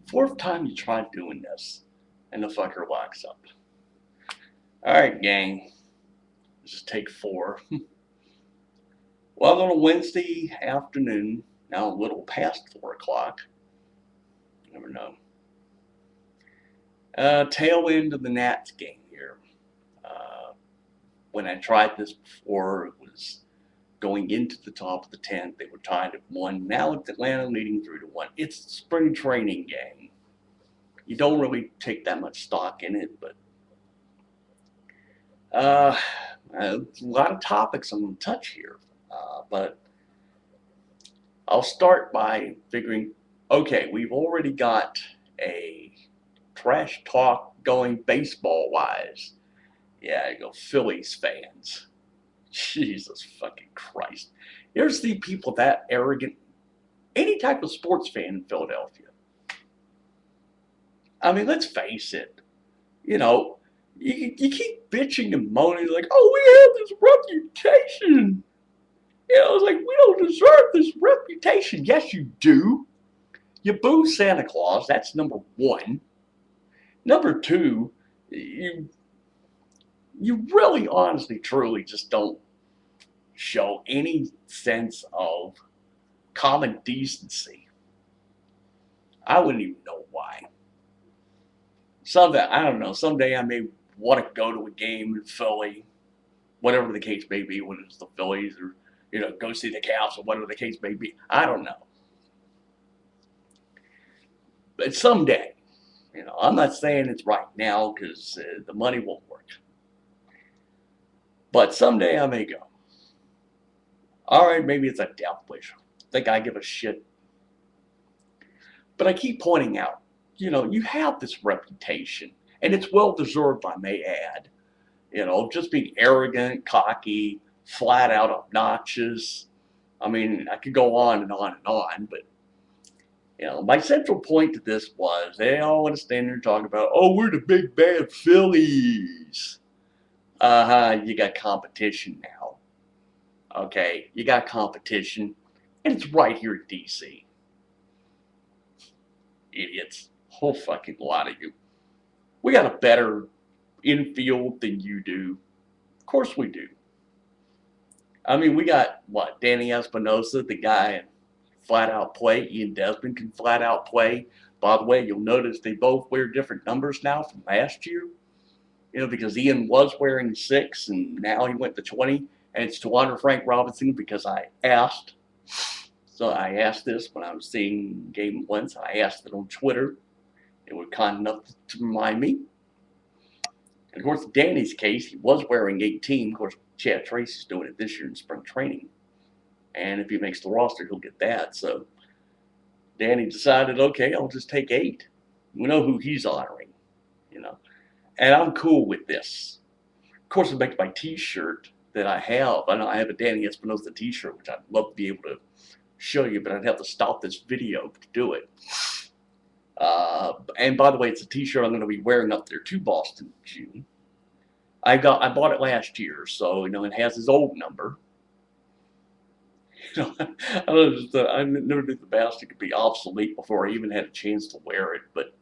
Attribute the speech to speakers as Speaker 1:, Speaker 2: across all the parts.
Speaker 1: Fourth time you try doing this, and the fucker locks up. Alright, gang. This is take 4. Well, on a Wednesday afternoon, now a little past 4 o'clock, you never know. Tail end of the Nats game here. Uh, when I tried this before, it was going into the top of the 10th. They were tied at 1. Now it's Atlanta leading 3-1. It's a spring training game. You don't really take that much stock in it, but a lot of topics I'm going to touch here. But I'll start by figuring, okay, we've already got a trash talk going baseball wise. Yeah, you go Phillies fans. Jesus fucking Christ. You ever see people that arrogant? Any type of sports fan in Philadelphia. I mean, let's face it. You know, you keep bitching and moaning like, oh, we have this reputation. You know, it's like, we don't deserve this reputation. Yes, you do. You boo Santa Claus. That's number one. Number two, you really, honestly, truly just don't show any sense of common decency. I wouldn't even know why. Someday, I don't know, someday I may want to go to a game in Philly, whatever the case may be, when it's the Phillies, or, you know, go see the Cavs, or whatever the case may be. I don't know. But someday, you know, I'm not saying it's right now because the money won't work. But someday I may go. All right, maybe it's a death wish. Think I give a shit. But I keep pointing out, you know, you have this reputation, and it's well deserved, I may add. You know, just being arrogant, cocky, flat out obnoxious. I mean, I could go on and on and on, but you know, my central point to this was they all want to stand there and talk about, oh, we're the big bad Phillies. You got competition now. Okay, you got competition, and it's right here in DC. Idiots. Whole fucking lot of you. We got a better infield than you do. Of course we do. I mean, we got, what, Danny Espinosa, the guy flat out play. Ian Desmond can flat out play. By the way, you'll notice they both wear different numbers now from last year. You know, because Ian was wearing 6 and now he went to 20. And it's to honor Frank Robinson because I asked. So I asked this when I was seeing game once. I asked it on Twitter. They were kind enough to remind me. And of course, in Danny's case, he was wearing 18. Of course, Chad Tracy's doing it this year in spring training. And if he makes the roster, he'll get that. So Danny decided, okay, I'll just take 8. We know who he's honoring, you know. And I'm cool with this. Of course, it makes my t-shirt that I have. I know I have a Danny Espinosa t-shirt, which I'd love to be able to show you, but I'd have to stop this video to do it. And by the way, it's a t-shirt I'm going to be wearing up there to Boston in June. I bought it last year, so you know it has his old number. You know, I never knew the bastard could be obsolete before I even had a chance to wear it. But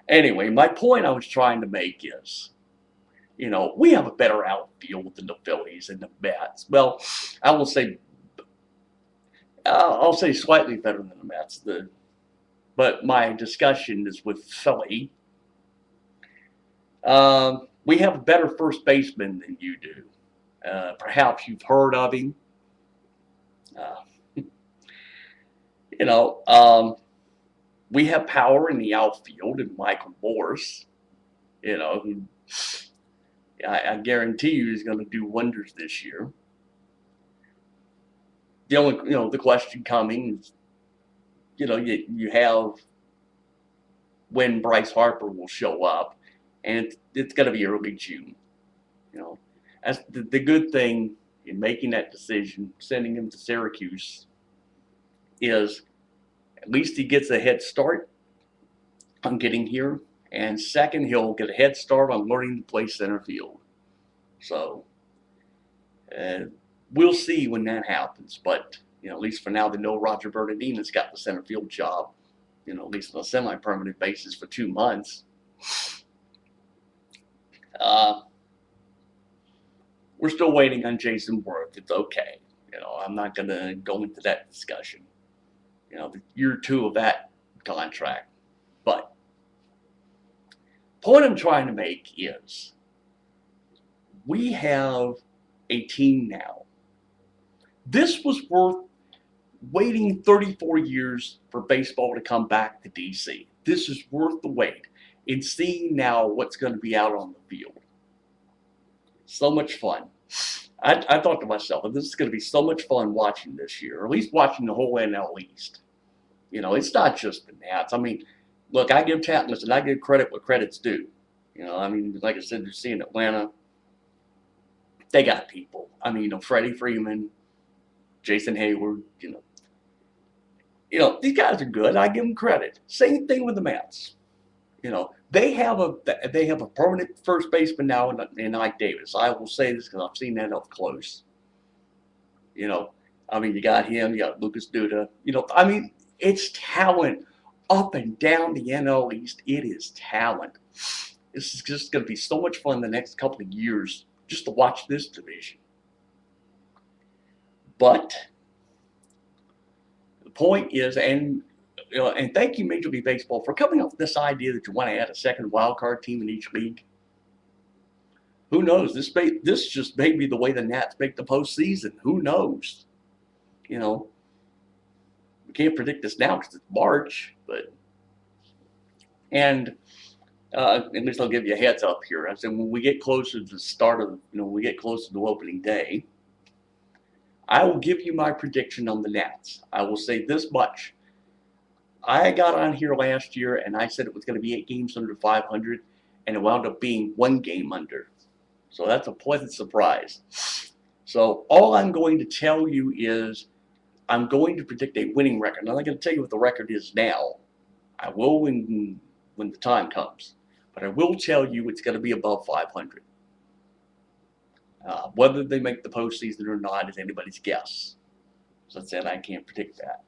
Speaker 1: anyway, my point I was trying to make is, you know, we have a better outfield than the Phillies and the Mets. Well, I will say, I'll say slightly better than the Mets. But my discussion is with Philly. We have a better first baseman than you do. Perhaps you've heard of him. You know, we have power in the outfield in Michael Morse. You know, who I guarantee you is going to do wonders this year. The only, you know, the question coming is, you know, you have when Bryce Harper will show up, and it's going to be early June. You know, that's the good thing in making that decision, sending him to Syracuse, is at least he gets a head start on getting here, and second, he'll get a head start on learning to play center field. So we'll see when that happens, but you know, at least for now, they know Roger Bernardino's got the center field job, at least on a semi-permanent basis for 2 months. Uh, we're still waiting on Jason Worth. It's okay. I'm not going to go into that discussion. The year 2 of that contract. But point I'm trying to make is we have a team now. This was worth waiting 34 years for baseball to come back to DC. This is worth the wait and seeing now what's going to be out on the field. So much fun. I thought to myself, this is going to be so much fun watching this year, or at least watching the whole NL East. It's not just the Nats. I mean, look, I give credit what credit's due. Like I said, you're seeing Atlanta. They got people. Freddie Freeman, Jason Hayward, these guys are good. I give them credit. Same thing with the Mets. They have a permanent first baseman now in Ike Davis. I will say this because I've seen that up close. You got him. You got Lucas Duda. It's talent up and down the NL East. It is talent. This is just going to be so much fun the next couple of years just to watch this division. But the point is, and thank you, Major League Baseball, for coming up with this idea that you want to add a second wild card team in each league. Who knows? This just may be the way the Nats make the postseason. Who knows? We can't predict this now because it's March, and at least I'll give you a heads up here. I said when we get closer to the start of, when we get closer to opening day, I will give you my prediction on the Nats. I will say this much. I got on here last year and I said it was going to be 8 games under 500, and it wound up being 1 game under. So that's a pleasant surprise. So all I'm going to tell you is I'm going to predict a winning record. I'm not going to tell you what the record is now. I will when the time comes. But I will tell you it's going to be above 500. Whether they make the postseason or not is anybody's guess. As I said, I can't predict that.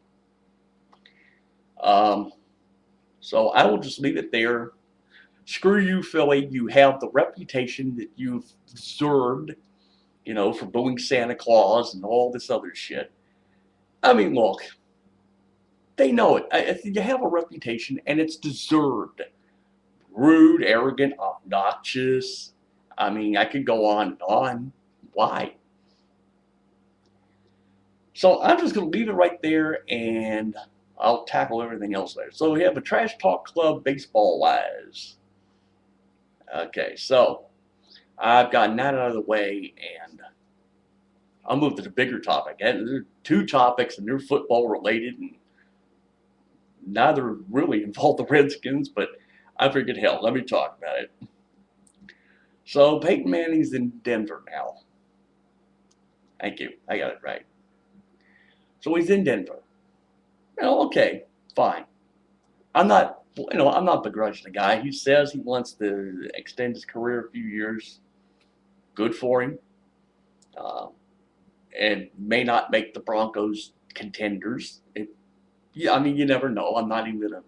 Speaker 1: So I will just leave it there. Screw you, Philly. You have the reputation that you've deserved, for booing Santa Claus and all this other shit. Look, they know it. You have a reputation, and it's deserved. Rude, arrogant, obnoxious. I could go on and on. Why? So I'm just going to leave it right there, and I'll tackle everything else later. So we have a Trash Talk Club baseball-wise. Okay, so I've gotten that out of the way, and I'll move to the bigger topic. And there are 2 topics, and they're football-related, and neither really involve the Redskins, but I figured, hell, let me talk about it. So Peyton Manning's in Denver now. Thank you. I got it right. So he's in Denver. Okay, fine. I'm not begrudging the guy. He says he wants to extend his career a few years. Good for him. And may not make the Broncos contenders. You never know. I'm not even going to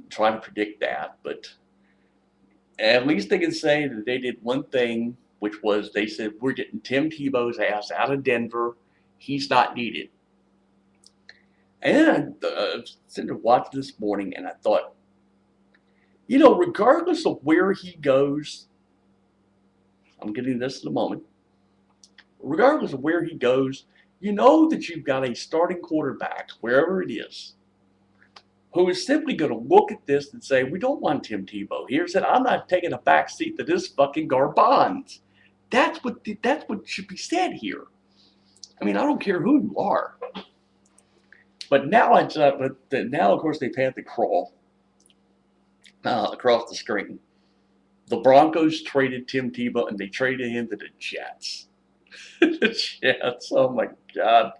Speaker 1: try to predict that. But at least they can say that they did one thing, which was they said, we're getting Tim Tebow's ass out of Denver. He's not needed. And then I sitting there watching this morning, and I thought, regardless of where he goes, I'm getting this in a moment, regardless of where he goes, that you've got a starting quarterback, wherever it is, who is simply going to look at this and say, we don't want Tim Tebow here. Said, I'm not taking a back seat to this fucking garbage. That's what should be said here. I don't care who you are. But now, of course, they've had the crawl across the screen. The Broncos traded Tim Tebow, and they traded him to the Jets. The Jets, oh my God.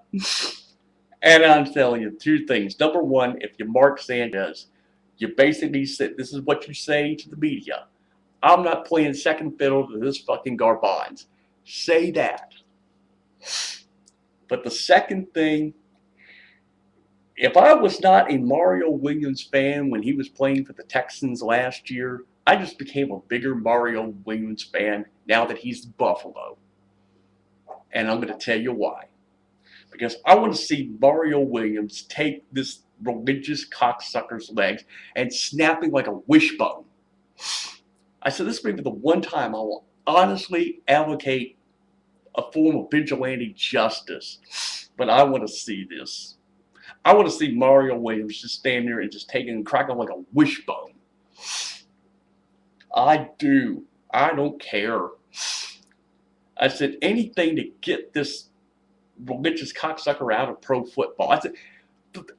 Speaker 1: And I'm telling you 2 things. Number one, if you Mark Sanchez, you basically said, this is what you say to the media. I'm not playing second fiddle to this fucking garbage. Say that. But the second thing, If I was not a Mario Williams fan when he was playing for the Texans last year, I just became a bigger Mario Williams fan now that he's Buffalo. And I'm going to tell you why. Because I want to see Mario Williams take this religious cocksucker's legs and snap him like a wishbone. I said this may be the one time I will honestly advocate a form of vigilante justice, but I want to see this. I want to see Mario Williams just stand there and just take it and crack him like a wishbone. I do. I don't care. I said anything to get this religious cocksucker out of pro football. I said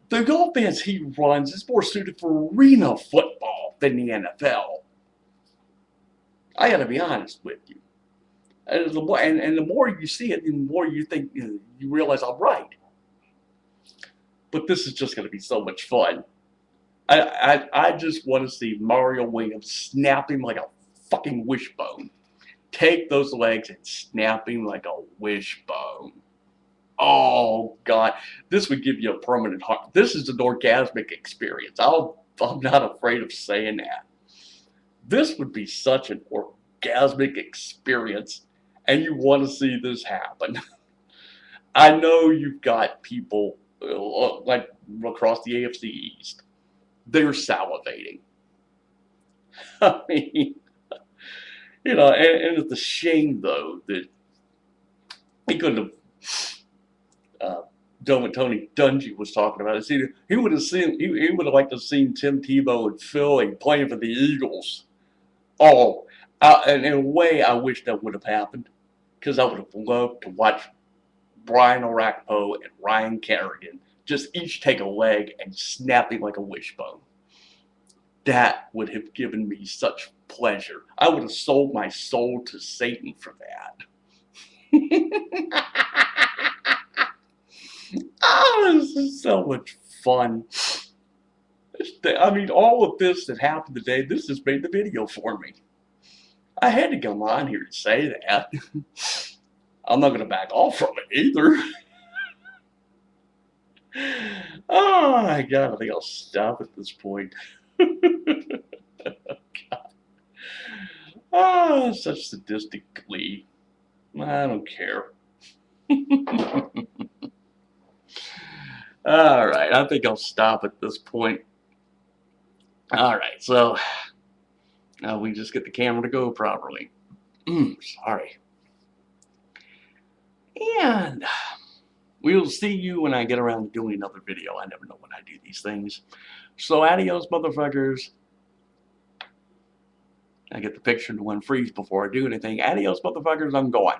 Speaker 1: the offense he runs is more suited for arena football than the NFL. I got to be honest with you. And the more you see it, the more you think you realize I'm right. But this is just going to be so much fun. I just want to see Mario Williams snap him like a fucking wishbone. Take those legs and snap him like a wishbone. Oh, God. This would give you a permanent heart. This is an orgasmic experience. I'm not afraid of saying that. This would be such an orgasmic experience, and you want to see this happen. I know you've got people like across the AFC East. They're salivating. I mean, and it's a shame, though, that he couldn't have done what Tony Dungy was talking about. He would have liked to have seen Tim Tebow and Philly playing for the Eagles. Oh, and in a way, I wish that would have happened, because I would have loved to watch Brian Orakpo and Ryan Kerrigan just each take a leg and snap him like a wishbone. That would have given me such pleasure. I would have sold my soul to Satan for that. Oh, this is so much fun. I mean, all of this that happened today, this just made the video for me. I had to come on here to say that. I'm not going to back off from it either. Oh my God, I think I'll stop at this point. God. Oh, such sadistic glee. I don't care. All right, I think I'll stop at this point. All right, so now we just get the camera to go properly. Sorry. And we'll see you when I get around to doing another video. I never know when I do these things. So adios, motherfuckers. I get the picture to one freeze before I do anything. Adios, motherfuckers. I'm going.